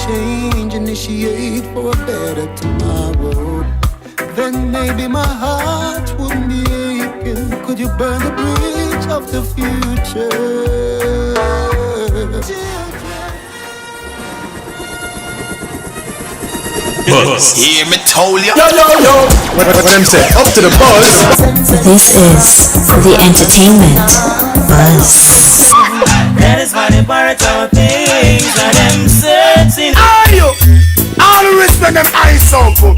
change, initiate for a better tomorrow. Then maybe my heart wouldn't be aching. Could you burn the bridge of the future? Buzz. Hear me told you. Yo. What them say? Up to the buzz. This is the entertainment buzz. That is why the part of things that them searching. Are you? All the respect them eyes open.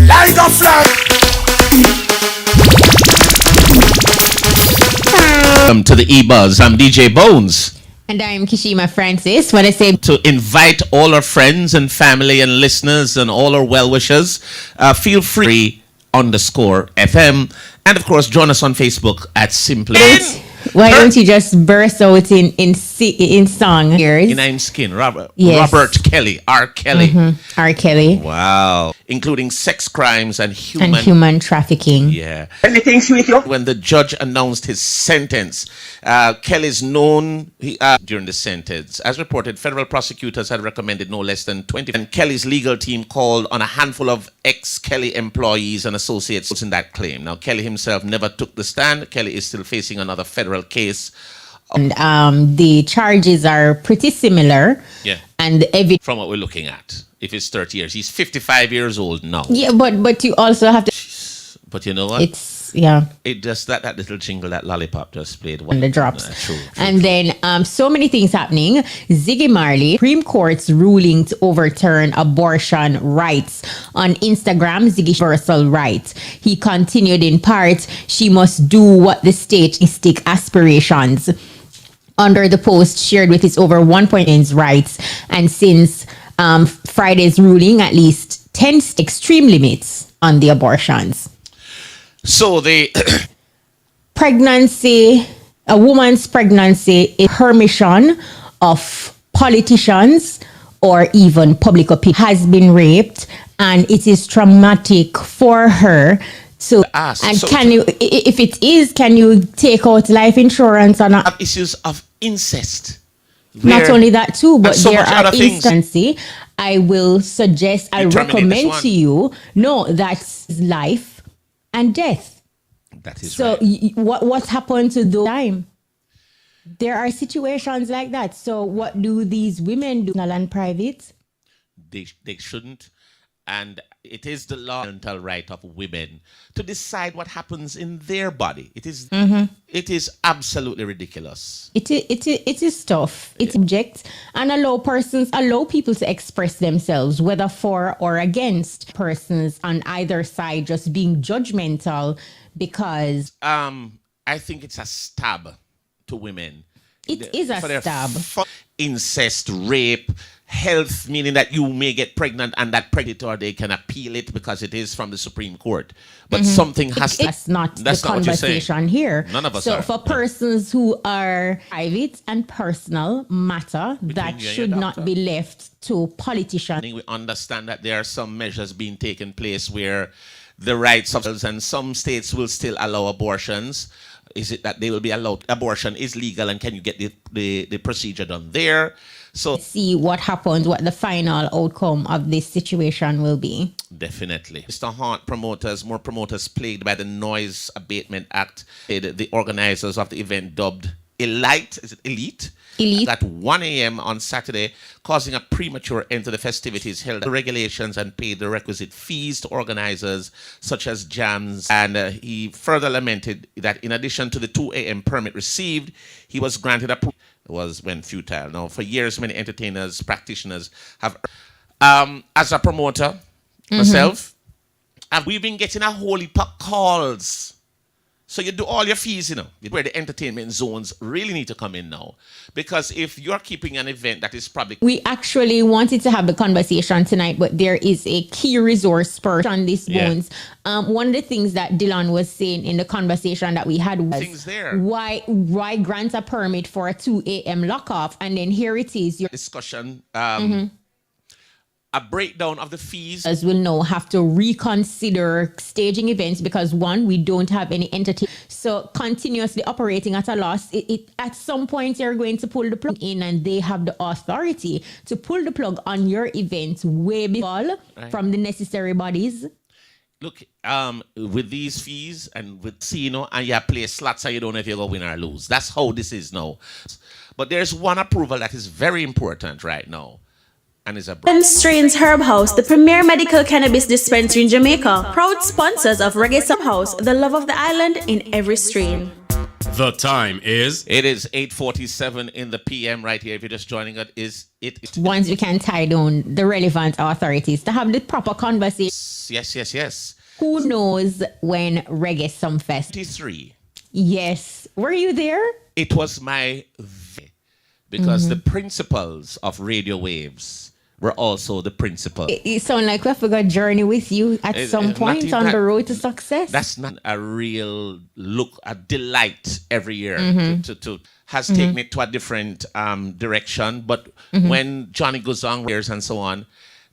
Like a flag. Welcome to the EBUZZ. I'm DJ Bones. And I'm Kishima Francis. What I say to invite all our friends and family and listeners and all our well-wishers, feel free _FM. And of course, join us on Facebook at Simply. Why don't you just burst out in song here? In I'm Skin, Robert Kelly, R. Kelly. Mm-hmm. R. Kelly. Wow. Including sex crimes and human trafficking. Yeah. Anything sweet, yo? When the judge announced his sentence, Kelly's known during the sentence. As reported, federal prosecutors had recommended no less than 20. And Kelly's legal team called on a handful of ex-Kelly employees and associates in that claim. Now, Kelly himself never took the stand. Kelly is still facing another federal case. And the charges are pretty similar. Yeah. And from what we're looking at, if it's 30 years, he's 55 years old now. Yeah, but you also have to. But you know what? It just that little jingle, that lollipop just played. And the drops. True. Then so many things happening. Ziggy Marley, Supreme Court's ruling to overturn abortion rights. On Instagram, Ziggy universal rights. He continued in part, she must do what the statistic aspirations. Under the post shared with his over 1.9 rights. And since Friday's ruling, at least 10 extreme limits on the abortions. So the pregnancy, a woman's pregnancy is permission of politicians or even public opinion has been raped, and it is traumatic for her. So, and so can you, if it is, can you take out life insurance or not? Issues of incest. Not only that too, but so there are instances. I will suggest, I recommend to you, that's life and death. That is so right. What happened to those time? There are situations like that. So what do these women do? National and private? They shouldn't. And it is the fundamental right of women to decide what happens in their body. It is it is absolutely ridiculous. It is tough. It's object and allow people to express themselves, whether for or against persons on either side just being judgmental because I think it's a stab to women. It is a stab. Incest, rape, health, meaning that you may get pregnant and that predator, they can appeal it because it is from the Supreme Court. But something has to... That's not the conversation here. None of us are. So for persons who are private and personal matter, that should not be left to politicians. We understand that there are some measures being taken place where the rights of and some states will still allow abortions. Is it that they will be allowed? Abortion is legal, and can you get the procedure done there? So let's see what happens, what the final outcome of this situation will be. Definitely. Mr. Hart, more promoters plagued by the Noise Abatement Act. The organizers of the event dubbed Elite at 1 a.m. on Saturday, causing a premature end to the festivities, held the regulations and paid the requisite fees to organizers such as jams. And he further lamented that in addition to the 2 a.m. permit received, he was granted approval. It was when futile. Now, for years, many entertainers, practitioners have, as a promoter, myself, we've been getting a whole heap of calls. So you do all your fees, where the entertainment zones really need to come in now. Because if you're keeping an event that is probably... We actually wanted to have the conversation tonight, but there is a key resource person on this Bones. One of the things that Dylan was saying in the conversation that we had was why grant a permit for a 2 a.m. lockoff, and then here it is. Discussion. a breakdown of the fees. As will now have to reconsider staging events because one, we don't have any entertainment. So continuously operating at a loss, it at some point you're going to pull the plug in, and they have the authority to pull the plug on your event way before from the necessary bodies. Look, with these fees and with casino, and you play slots and you don't know if you're going to win or lose. That's how this is now. But there's one approval that is very important right now. And is a Strains Herb House, the premier medical cannabis dispensary in Jamaica, proud sponsors of Reggae Sumfest, the love of the island in every strain. The time is? It is 8:47 in the PM right here. If you're just joining us, Once we can tie down the relevant authorities to have the proper conversation. Yes. Who knows when Reggae Sumfest? 23. Yes. Were you there? It was my because the principles of radio waves were also the principles. It sounds like we have to go journey with you at some point on the road to success. That's not a real a delight every year to has taken it to a different direction. But when Johnny goes on and so on,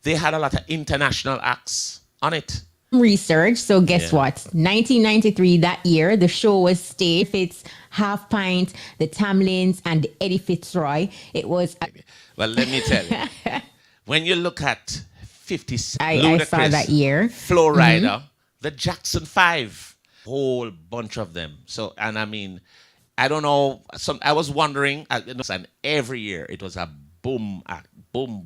they had a lot of international acts on it. Research. So guess what? 1993, that year, the show was staged. It's Half Pint, the Tamlins, and Eddie Fitzroy. It was. Well, let me tell you. When you look at 50 I saw that year. Flow Rider, the Jackson 5, whole bunch of them. So, and I mean, I don't know. I was wondering, and every year it was a boom act. Boom.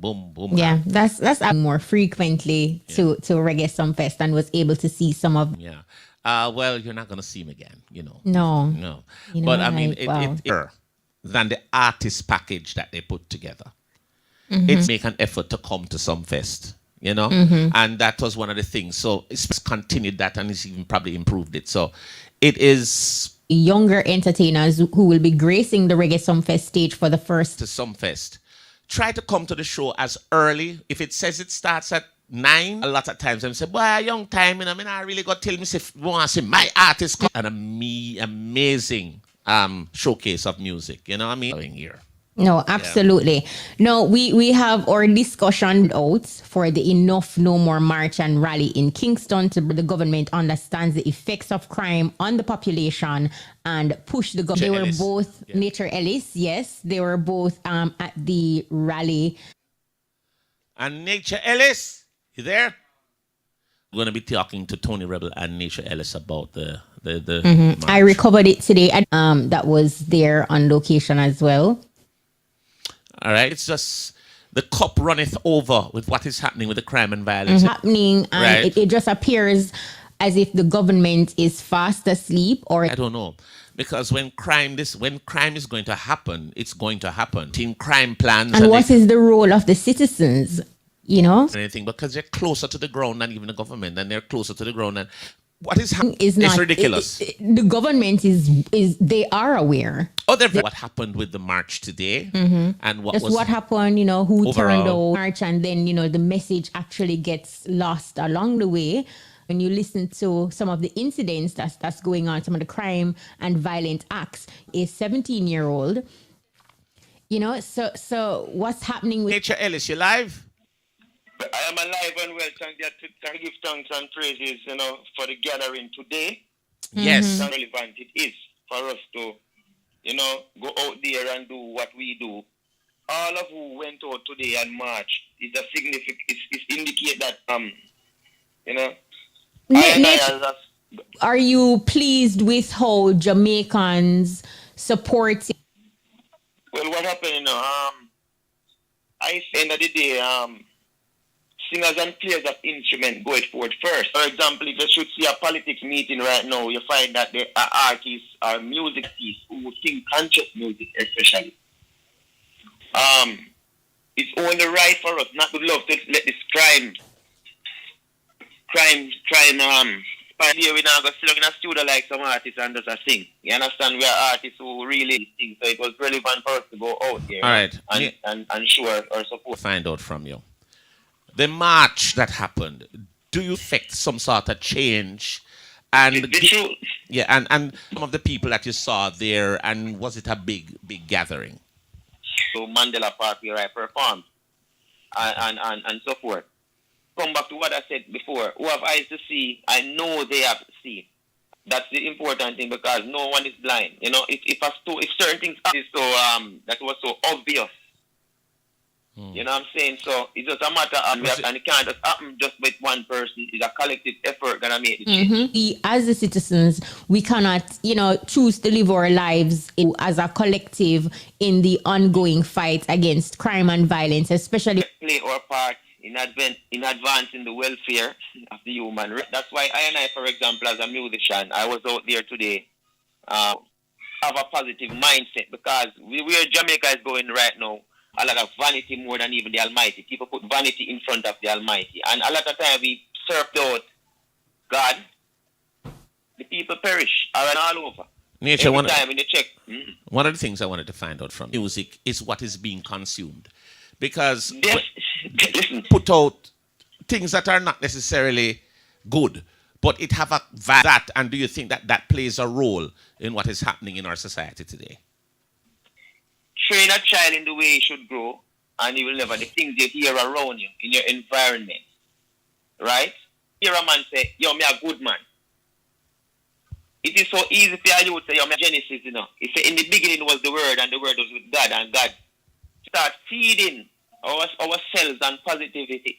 Yeah, that's more frequently to Reggae Sumfest and was able to see some of. Yeah. Well, you're not going to see him again, No. You know, but I mean, it's than the artist package that they put together. It's make an effort to come to Sumfest, and that was one of the things. So it's continued that, and it's even probably improved it. So it is younger entertainers who will be gracing the Reggae Sumfest stage for the first to Sumfest. Try to come to the show as early. If it says it starts at 9, a lot of times I'm saying, boy, a young time, I really got to tell me if you want to see my artist come. And amazing showcase of music, here. No, absolutely. Yeah. No, we have our discussion out for the Enough No More March and Rally in Kingston to the government understands the effects of crime on the population and push the government. They were both Nature Ellis, yes. They were both at the rally. And Nature Ellis, you there? We're going to be talking to Tony Rebel and Nature Ellis about the march. I recovered it today. That was there on location as well. All right, it's just the cup runneth over with what is happening with the crime and violence. Happening, and it just appears as if the government is fast asleep, or I don't know, because when crime is going to happen, it's going to happen. In crime plans, and what is the role of the citizens? Anything, because they're closer to the ground than even the government, and they're closer to the ground than. What is happening is ridiculous. The government is they are aware. What happened with the march today, and what happened, who overall turned out march, and then the message actually gets lost along the way. When you listen to some of the incidents that's going on, some of the crime and violent acts, a 17-year-old, so what's happening with Nature Ellis? You live? I am alive and well. Thank give thanks and praises, for the gathering today. Yes. How relevant it is for us to, go out there and do what we do. All of who went out today and march is a significant. It indicate that Are you pleased with how Jamaicans support? Well, what happened? I say end of the day, singers and players of instruments go it forward first. For example, if you should see a politics meeting right now, you find that there are artists or music artists who sing conscious music, especially. It's only right for us not to love to let this crime. We're not going to sit in a studio like some artists and just sing. You understand? We are artists who really sing, so it was relevant for us to go out there. All right. And show our support. Find out from you. The march that happened, do you expect some sort of change? And and some of the people that you saw there, and was it a big gathering? So Mandela Park where I performed. and so forth. Come back to what I said before. Who have eyes to see, I know they have seen. That's the important thing because no one is blind. You know, if certain things are so that was so obvious. You know what I'm saying? So it's just a matter of and it can't just happen just with one person. It's a collective effort gonna make the change. We, as the citizens, we cannot, choose to live our lives as a collective in the ongoing fight against crime and violence, especially play our part in advancing the welfare of the human race. That's why I, for example, as a musician, I was out there today, have a positive mindset because where Jamaica is going right now, a lot of vanity more than even the Almighty. People put vanity in front of the Almighty. And a lot of time we served out God, the people perish all over. Nature, every time when you check. One of the things I wanted to find out from music is what is being consumed. Because put out things that are not necessarily good, but it have a that, and do you think that plays a role in what is happening in our society today? Train a child in the way he should grow, and he will never, the things you hear around you, in your environment, right? Hear a man say, yo, me a good man. It is so easy for you to say, yo, me a Genesis, He said, in the beginning was the Word, and the Word was with God, and God start feeding ourselves and positivity.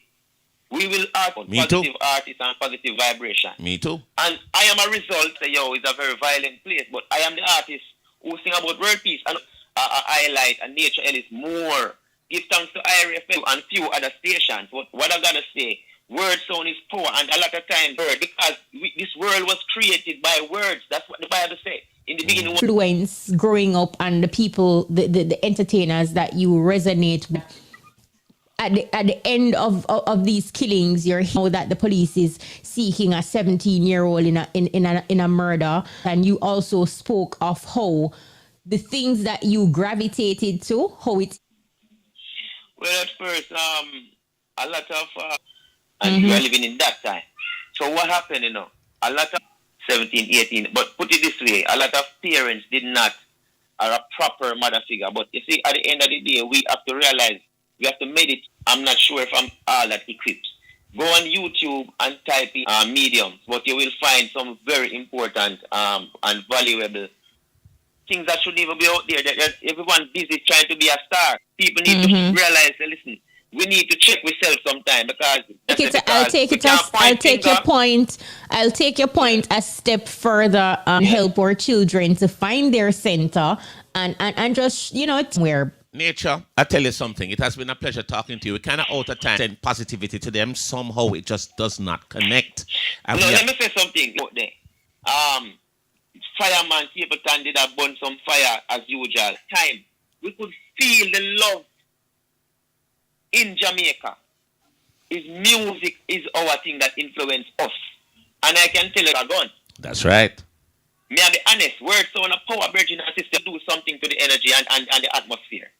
We will act on positive artists and positive vibration. Me too. And I am a result, say, yo, it's a very violent place, but I am the artist who sing about world peace and highlight and nature Ellis more. Give thanks to IRFM and few other stations. What I gotta say, word sound is power, and a lot of times word, because this world was created by words. That's what the Bible says. In the beginning, influence growing up and the people, the entertainers that you resonate with. At the end of these killings, you're hearing that the police is seeking a 17-year-old in a murder, and you also spoke of how the things that you gravitated to, how it. Well, at first, a lot of and we were living in that time. So what happened? A lot of 17, 18. But put it this way, a lot of parents did not are a proper mother figure. But you see, at the end of the day, we have to realize. We have to meditate. I'm not sure if I'm all that equipped. Go on YouTube and type in mediums, but you will find some very important and valuable things that shouldn't even be out there. That everyone busy trying to be a star. People need to realize, listen, we need to check ourselves sometime because I'll take your point a step further. Help our children to find their center and just where. Nature, I tell you something. It has been a pleasure talking to you. We kind of out of time send positivity to them. Somehow it just does not connect. And let me say something out there. Fireman Stapleton did have burn some fire as usual. Time. We could feel the love in Jamaica. His music is our thing that influenced us. And I can tell you again. That's right. May I be honest, words on a power bridge in our system do something to the energy and the atmosphere.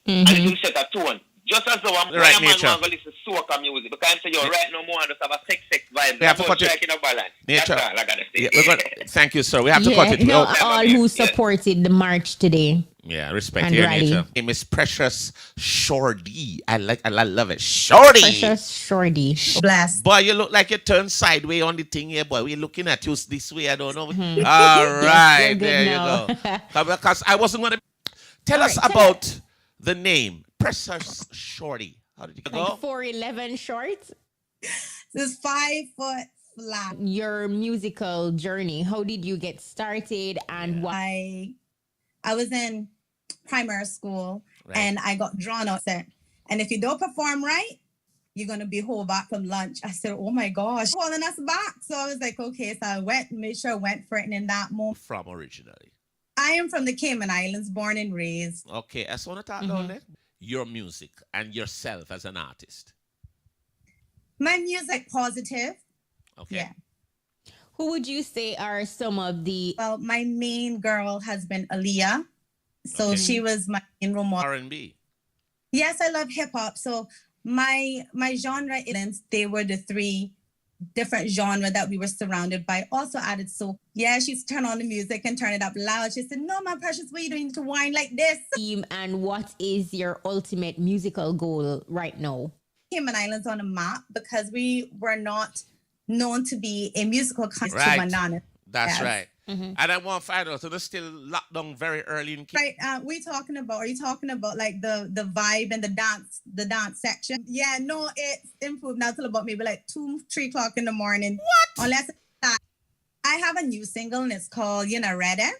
And it will set a tone. Just as though I'm right, man want to listen to soca music. Because I'm saying, right now, more just have a sex vibe. We have to cut it. Balance. Nature. That's all I gotta say. Yeah, thank you, sir. We have to cut it. All who supported the march today. Yeah, respect your nature. Name is Precious Shorty. I love it. Shorty. Precious Shorty. Blast. Boy, you look like you turned sideways on the thing here, boy. We're looking at you this way. I don't know. All right, there you go. Because I wasn't going to tell us about the name Precious Shorty. How did you go? Like 4'11" short. This is 5 foot flat. Your musical journey. How did you get started and why? I was in primary school and I got drawn out there. And if you don't perform right, you're going to be hauled back from lunch. I said, oh my gosh, calling us back. So I was like, okay. So I made sure I went for it. And in that moment. From originally? I am from the Cayman Islands, born and raised. Okay. I just want to talk about that. Your music and yourself as an artist. My music, positive. Okay. Yeah. Who would you say are some of the... Well, my main girl has been Aaliyah. So she was my main role model. R&B. Yes, I love hip hop. So my genre, they were the three different genre that we were surrounded by. Also added so yeah, she's turned on the music and turn it up loud. She said, "No, my precious, what are you doing to whine like this?" And what is your ultimate musical goal right now? Cayman Islands on a map because we were not known to be a musical country. Right. To That's yes. right. And I want to find out, so they're still locked down very early in Right. Are you talking about like the vibe and the dance section? Yeah, no, it's improved now till about maybe like 2-3 o'clock in the morning. What? Unless I have a new single and it's called You're Not Ready.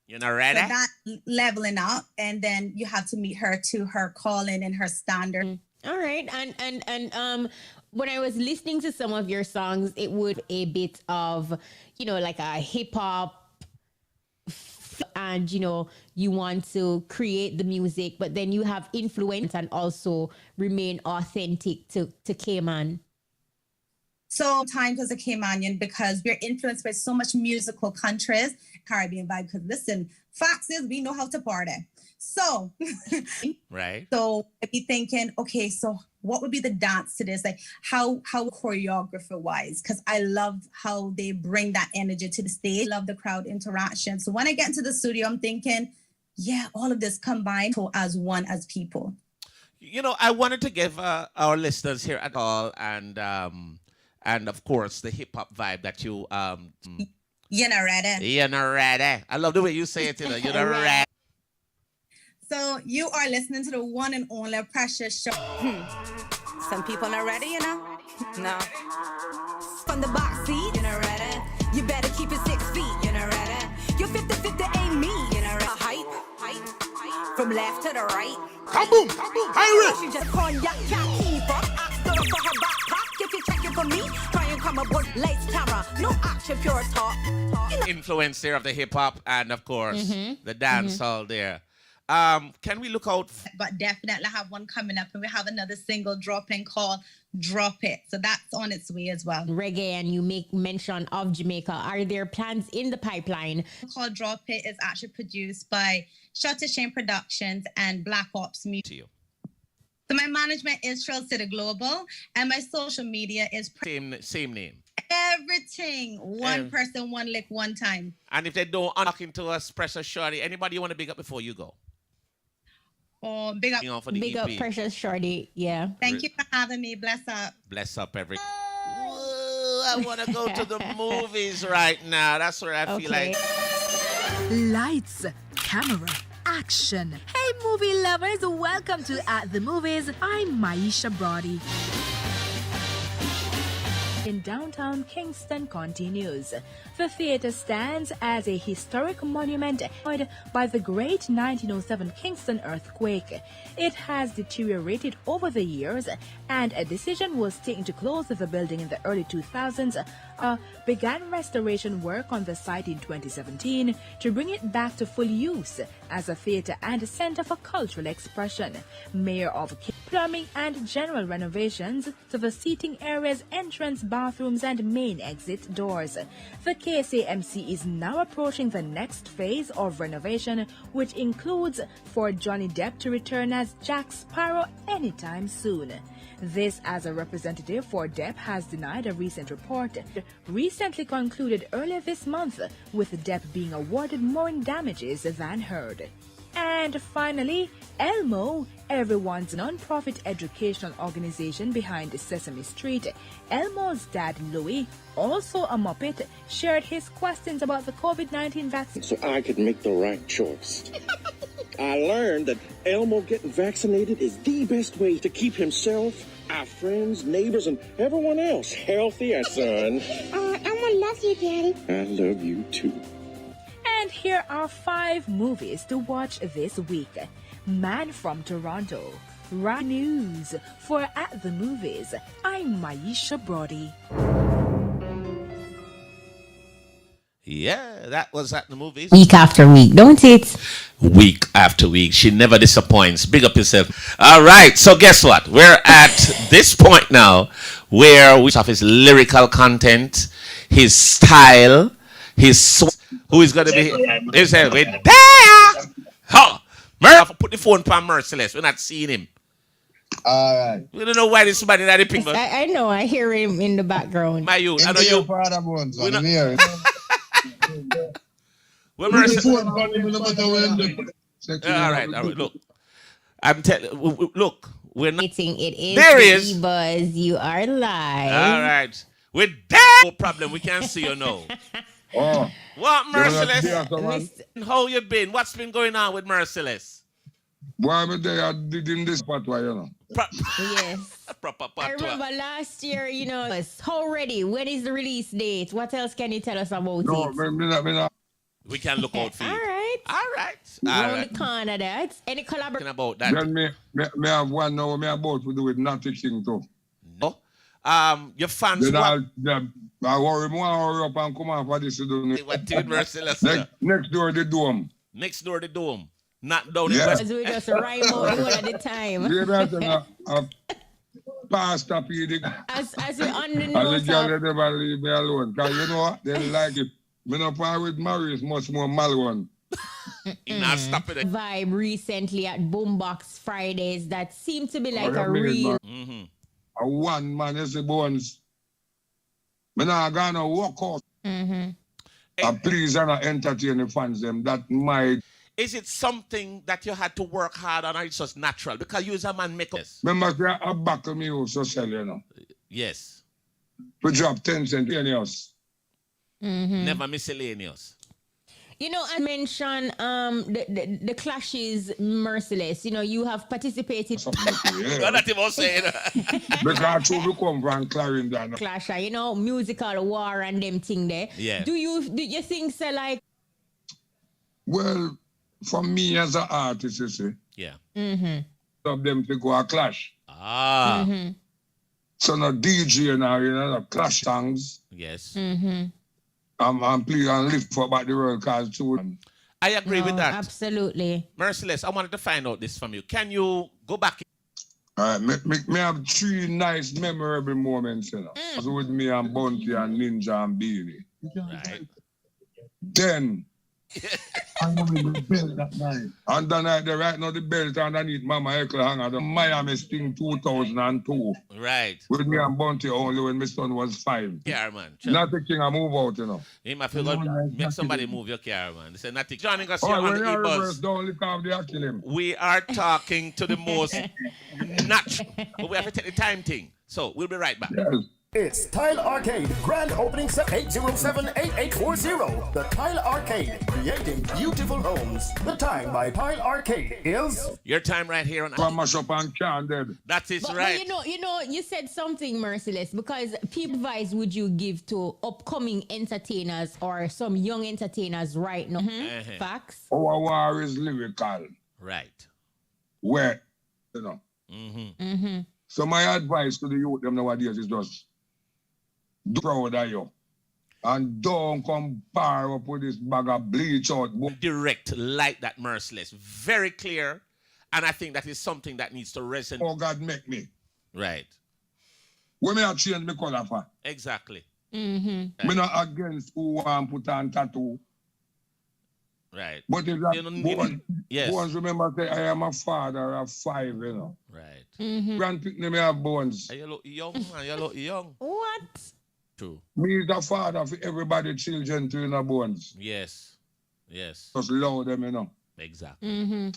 You're not ready? So that leveling up, and then you have to meet her to her calling and her standard. All right. And when I was listening to some of your songs, it would a bit of, like a hip hop, and you want to create the music, but then you have influence and also remain authentic to Cayman. So times as a Caymanian, because we're influenced by so much musical countries, Caribbean vibe. Because listen, facts is we know how to party. So, right. So I'd be thinking, okay, so what would be the dance to this? Like how choreographer wise, because I love how they bring that energy to the stage. Love the crowd interaction. So when I get into the studio, I'm thinking, yeah, all of this combined as one as people. I wanted to give our listeners here at all and of course the hip hop vibe that you You're not ready. You're not ready. I love the way you say it, You're not ready. So you are listening to the one and only Precious Shorty. Some people not ready, No. From the box seat, you're not ready. You better keep it 6 feet, you're not ready. You're 50-50 ain't me, you're not ready. Hype. From left to the right. Kaboom! Irish! She just cognac, can't keep up. Ask her for her backpack. If you check it for me, try and come aboard lights, camera. No action, pure talk. Influence there of the hip hop and of course the dance hall there. Can we look out? But definitely have one coming up, and we have another single dropping called Drop It. So that's on its way as well. Reggae, and you make mention of Jamaica. Are there plans in the pipeline? Called Drop It is actually produced by Shutter Shane Productions and Black Ops Music. So my management is Trill City Global, and my social media is same name. Everything. One person, one lick, one time. And if they don't unlock into us, Precious Shorty, anybody you want to big up before you go? Oh, big up. For the big EP. up Precious Shorty, yeah. Thank you for having me. Bless up. Bless up, every. I want to go to the movies right now. That's where I feel like. Lights, camera, action. Hey, movie lovers, welcome to At the Movies. I'm Maisha Brody. In downtown Kingston continues. The theater stands as a historic monument destroyed by the great 1907 Kingston earthquake. It has deteriorated over the years, and a decision was taken to close the building in the early 2000s. Began restoration work on the site in 2017 to bring it back to full use as a theater and a center for cultural expression. Mayor of plumbing and general renovations to the seating areas, entrance bathrooms, and main exit doors. The KCMC is now approaching the next phase of renovation, which includes for Johnny Depp to return as Jack Sparrow anytime soon. This, as a representative for Depp, has denied a recent report recently concluded earlier this month, with Depp being awarded more in damages than Heard. And finally, Elmo, everyone's non-profit educational organization behind Sesame Street. Elmo's dad, Louis, also a Muppet, shared his questions about the COVID-19 vaccine. So I could make the right choice. I learned that Elmo getting vaccinated is the best way to keep himself, our friends, neighbors, and everyone else healthy, son. Elmo loves you, Daddy. I love you too. And here are 5 movies to watch this week. Man from Toronto. Right News. For At the Movies, I'm Maisha Brody. Yeah, that was At the Movies. Week after week, don't it? Week after week. She never disappoints. Big up yourself. All right, so guess what? We're at this point now where we have his lyrical content, his style, who is going to be... We're there! Huh! Put the phone on Merciless. We're not seeing him. All right. We don't know why this man in the pink. I know. I hear him in the background. My youth. I know Into you. your father bones, We man. not- Me hear it. We're With the Merciless. phone, man, no matter where you look. All right. Look. I'm telling. Look. We're not. It is. There the he is. EBUZZ. You are live. All right. With that, no problem. We can't see you now. Oh. What, Merciless? Merciless? How you been? What's been going on with Merciless? Why am I there? I did in this patois, you know. Yes. Proper I remember last year, how ready? When is the release date? What else can you tell us about No, it? me not. We can look out for you. All right. All the corner that. Any collaboration about that? Then me have one now, me about to do with Natty King too. No. Your fans. Then I worry more, hurry up and come on for this to do. What did Merciless? Next door the dome. Next door the dome. Not down Yeah. in West. Because we just rhyme out one at a time. Yeah, that's a pastor PD. As we're on the As a note girl, of they never leave me alone. Because you know what? They like it. Me not part with Maurice, much more Malone. Not stop it. vibe recently at Boombox Fridays that seemed to be like Oh, a real. A one man, you see, Bones. Me not gonna walk out. Please and entertain the fans them. That might. Is it something that you had to work hard on, or it's just natural? Because you as a man make us. Remember, I back me also sell, you know. Yes. To drop 10 cents in yours. Never miscellaneous. I mentioned the Clash's Merciless. You have participated. Well, that even saying. Because we come from Clarendon. Clash, musical war and them thing there. Yeah. Do you think so? Like, well, for me as an artist, you see, yeah. of them to go a clash. So no DJ now, the clash songs. Yes. I'm playing and lift for about the world cause too. I agree with that. Absolutely. Merciless, I wanted to find out this from you. Can you go back? All right, me have 3 nice memorable moments, with me and Bounty and Ninja and Beanie. Right. Then I know the belt that night. Underneath the right now the belt underneath Mama Eckle hanger, the Miami Sting 2002. Right. With me and Bounty only when my son was 5. Yeah, man. Not the king I move out, Him I feel good. Make somebody move your car, man. They say nothing. Johnny got Oh, on when the you reverse, E-Buzz. don't lick off the Achilles. We are talking to the most natural. But we have to take the time thing. So we'll be right back. Yes. It's Tile Arcade, grand opening set 807-8840. The Tile Arcade, creating beautiful homes. The time by Tile Arcade is... Your time right here on... Mash up and can dead. That is but right. you said something, Merciless, because people advice would you give to upcoming entertainers or some young entertainers right now? Facts? Our war is lyrical. Right. Where, Mm-hmm. So my advice to the youth them nowadays is just do proud of you. And don't come bar up with this bag of bleach out. Direct like that, Merciless. Very clear. And I think that is something that needs to resonate. Oh, God make me. Right. When me a change my color for. Exactly. Me not against who want put on tattoo. Right. But if that yes. Bones remember say I am a father of 5, Right. Grandpicking me have bones. You look young, man. You look young. What? True. Me is the father for everybody children to bones. Yes. Yes. Just love them, Exactly.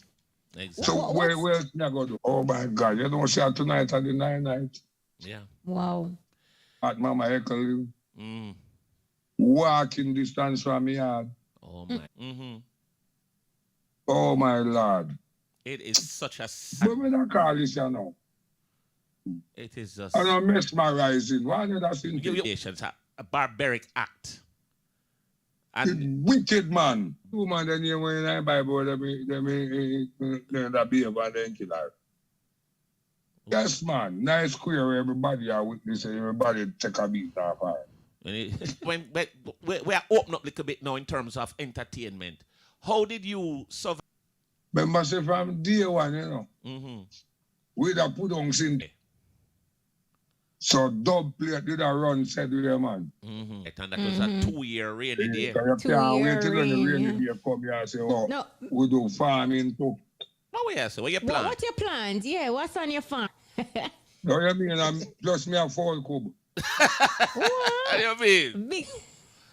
Exactly. So where else me go do? Oh my God, you don't see her tonight at the 9 night. Yeah. Wow. At Mama Eckle. Walking distance from me yard. Oh my. Oh my Lord. It is such a... But me not call this, It is just... I don't mesmerizing. Why did I think a barbaric act. And wicked man. 2 man then you when I Bible they that be about then kill her. Yes, man. Nice queer everybody are witness and everybody take a beat off her. When we are open up a little bit now in terms of entertainment. How did you survive? Remember say from day one, we da put on sin. So dub plate did a run said with a man. And that was a 2-year rainy day. You can't wait till when the rainy day come here and say, no. we do farming too. Oh, yeah, so what your plan? What's your plans? Yeah, what's on your farm? No, you mean I'm just me a phone cube. What do you mean? Big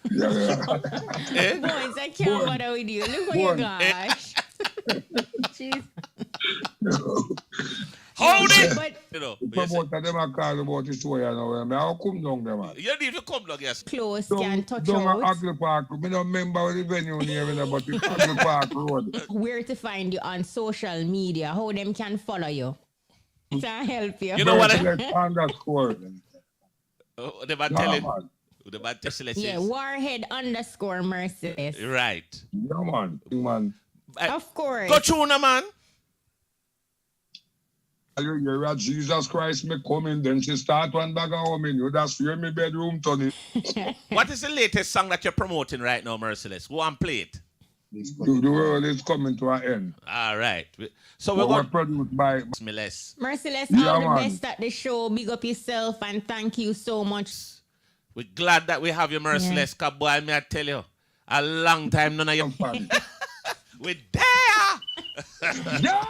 Yeah. boys, I can't bother with you. Look what you gosh. Jeez. Hold it! But You know, About them I call about the show, you know. I'll come down there, man. you need to come down, yes. close can touch Don't out. Ugly Park. I don't remember the venue name, but it's Ugly Park Road. Where to find you on social media, how them can follow you. To help you. You know what? Underscore. The man telling. The man Merciless. Yeah, Warhead _ Merciless. Right. Yeah, man. Of course. Go through now, man. You're Jesus Christ, me coming, then she start one bag of home in you. That's where me bedroom, Tony. What is the latest song that you're promoting right now, Merciless? Go and play it. The world is coming to an end. All right. So we're produced by Merciless. Merciless, Yeah, all the man. best at the show. Big up yourself and thank you so much. We're glad that we have you, Merciless. Cause boy, me I tell you, a long time none of you. We're there. Yeah.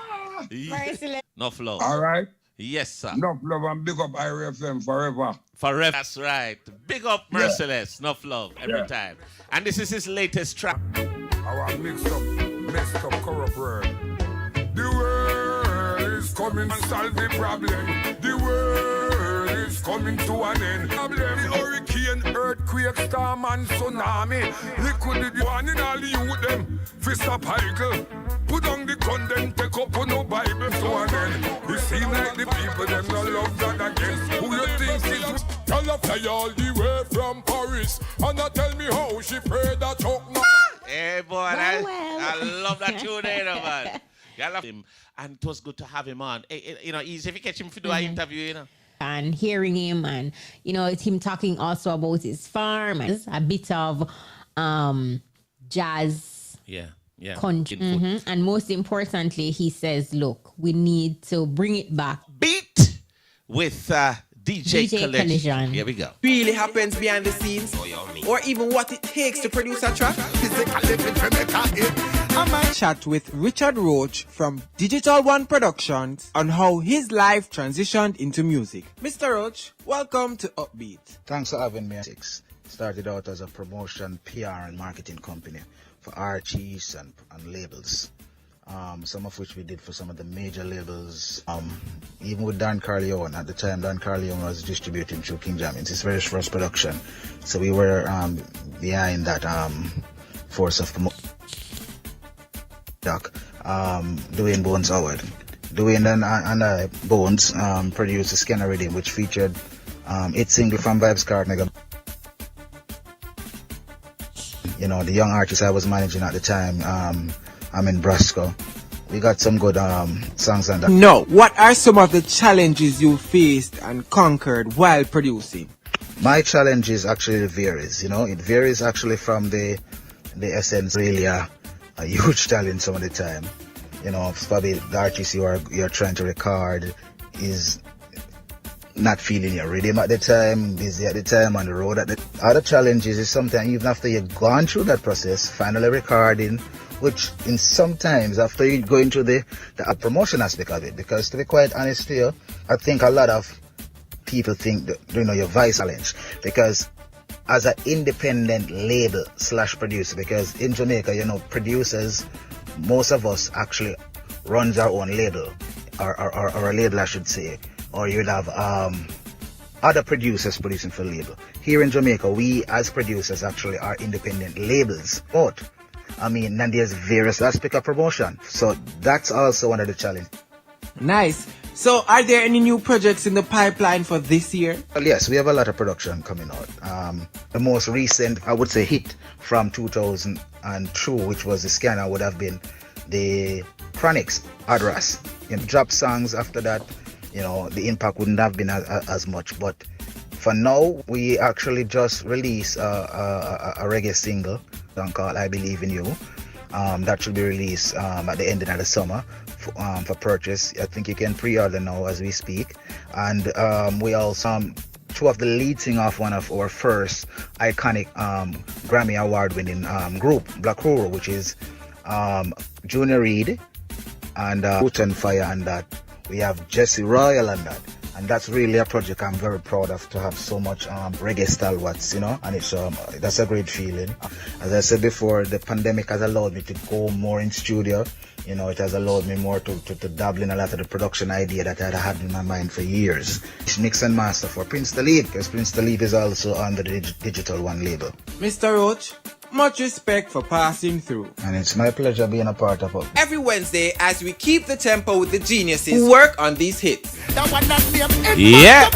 Merciless. Enough love. All right. Yes, sir. Enough love and big up IRFM forever. Forever. That's right. Big up Merciless. Enough love every time. And this is his latest track. Our messed up, corrupt world. The world is coming and solve the problem. The world is coming to an end. Problem. The hurricane, earthquake, storm and tsunami. Liquid the one in all the youth them. Fist up cycle. Put on the gun, then take up on no Bible to an end. It seems like the people them no love God again. Who you think is? Tell her fly all the way from Paris. And I tell me how she prayed that choke now. Hey boy, I love that tune there, man. I love him, and it was good to have him on. You know, easy if you catch him to do an interview, you know. And hearing him and, you know, it's him talking also about his farm and a bit of jazz. Yeah. Country. And most importantly, he says, look, we need to bring it back. Beat with DJ Collision. Here we go. Really happens behind the scenes, or even what it takes to produce a track. I might chat with Richard Roach from Digital One Productions on how his life transitioned into music. Mr. Roach, welcome to Upbeat. Thanks for having me. Started out as a promotion, PR and marketing company for artists and labels. Some of which we did for some of the major labels. Even with Dan Carleone, at the time Dan Carleone was distributing through King Jam. It's his very first production. So we were behind that force of Dwayne Bones Howard. Dwayne and I, Bones, produced a Scanner Rhythm, which featured its single from Vybz Kartney. You know, the young artists I was managing at the time, I'm in Brasco. We got some good songs on that. No, what are some of the challenges you faced and conquered while producing? My challenges actually varies, you know. It varies actually from the essence. Really a huge challenge some of the time. You know, it's probably the artist you're trying to record is not feeling your rhythm at the time, busy at the time, on the road at the other challenges is sometimes even after you've gone through that process, finally recording, which in sometimes after you going through the promotion aspect of it, because to be quite honest with you, I think a lot of people think that, you know, your voice challenge, because as an independent label / producer, because in Jamaica, you know, producers, most of us actually runs our own label, or a label I should say, or you'll have other producers producing for label. Here in Jamaica, we as producers actually are independent labels. But I mean, then there's various aspects of promotion. So that's also one of the challenges. Nice. So are there any new projects in the pipeline for this year? Well, yes, we have a lot of production coming out. The most recent, I would say, hit from 2002, which was the Scanner, would have been the Chronics, Adras. You know, drop songs after that, you know, the impact wouldn't have been as much. But for now, we actually just released a reggae single called I Believe in You. That should be released at the end of the summer for purchase. I think you can pre-order now as we speak. And we also two of the lead singer of one of our first iconic Grammy Award winning group, Black Roro, which is Junior Reid and Put on Fire, and that We have Jesse Royal on that. And that's really a project I'm very proud of, to have so much reggae stalwarts, you know, and it's that's a great feeling. As I said before, the pandemic has allowed me to go more in studio. You know, it has allowed me more to dabble in a lot of the production idea that I had in my mind for years. It's mix and master for Prince Talib, because Prince Talib is also under the Digital One label. Mr. Roach, much respect for passing through. And it's my pleasure being a part of it. Every Wednesday, as we keep the tempo with the geniuses who work on these hits. Yeah.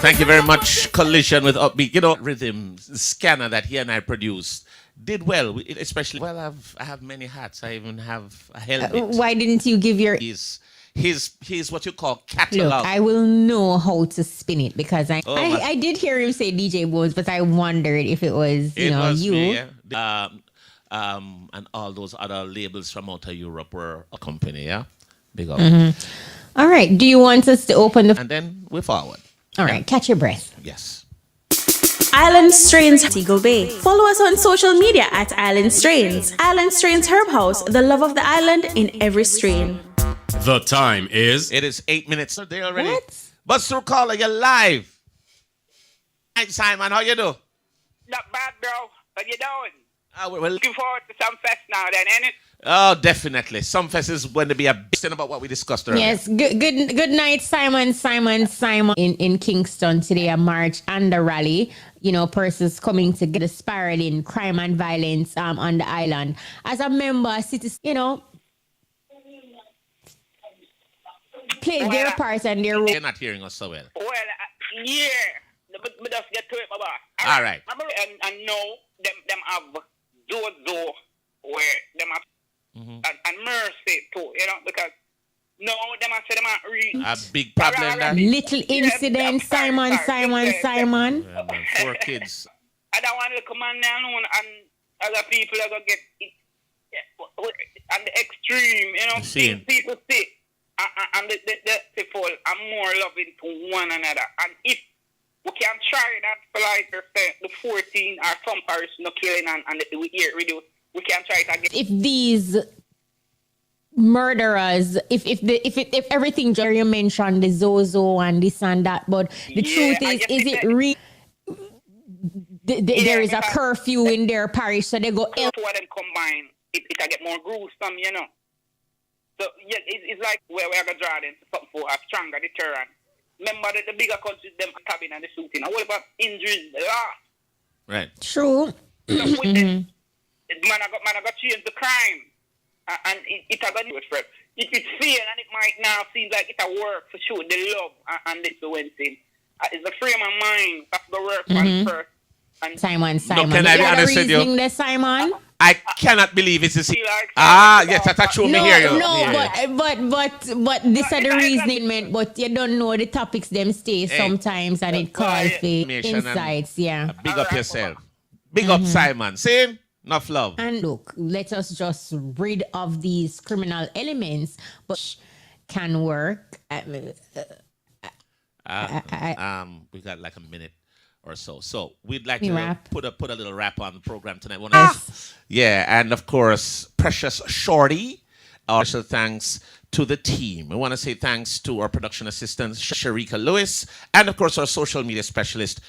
Thank you very much, Collision with Upbeat. You know, Rhythm Scanner that he and I produced did well, especially. Well, I have many hats. I even have a helmet. Why didn't you give your... He's what you call catalog. Look, I will know how to spin it, because I did hear him say DJ Bones, but I wondered if it was, you Me, yeah. And all those other labels from out of Europe were a company, yeah? Big up. All right. Do you want us to open the... And then we're forward. All right. Catch your breath. Yes. Island Strains Montego Bay. Follow us on social media at Island Strains. Island Strains Herb House, the love of the island in every strain. The time is... It is 8 minutes a day already. What? Buster Caller, you're live. Hi, Simon. How you do? Not bad, bro. How you doing? Well, looking forward to Sumfest now, then, ain't it? Oh, definitely. Sumfest is going to be a big thing about what we discussed earlier. Yes. Good night, Simon. In Kingston today, a march and a rally. You know, persons coming to get spiraling crime and violence on the island. As a member, cities, you know, play their part and their role. You're not hearing us so well. Well, yeah. But just get to it, Baba. All right. And know them have Zozo where them have and Mercy too, you know, because no, them have said them have reached a big problem. That little incident, Simon. 4 kids. I don't want to come on down and other people are gonna get it and the extreme, you know. People say and the people are more loving to one another. And if we can try that for like the 14 or some person no killing and we hear reduce, we can try it again. If these murderers, if everything Jerry mentioned, the Zozo and this and that, but the truth is it real? There is a curfew in their parish, so they go. Two of them combine, it can get more gruesome, you know. So yeah, it's like where we are gonna draw them something for a stronger deterrent. Remember that the bigger countries them stabbing and the shooting. And what about injuries? Right. True. So with them, man, I got change the crime, and it a got it for it. It's fair and it might now seem like it a work for sure. The love and this the one thing. It's the frame of mind that's the work one first. And Simon. No, can I be honest with you? There, Simon? I cannot believe it's a yes, that's true. Me hear you. But this is the reasoning, but you don't know the topics them stay sometimes, and it calls for insights. Yeah. Big up yourself. Big up Simon. See? Enough love. And look, let us just rid of these criminal elements, but can work. We got like a minute or so. So we'd like to put a little wrap on the program tonight. Yeah, and of course, Precious Shorty. Also, thanks to the team. We want to say thanks to our production assistant, Sharika Lewis, and of course, our social media specialist,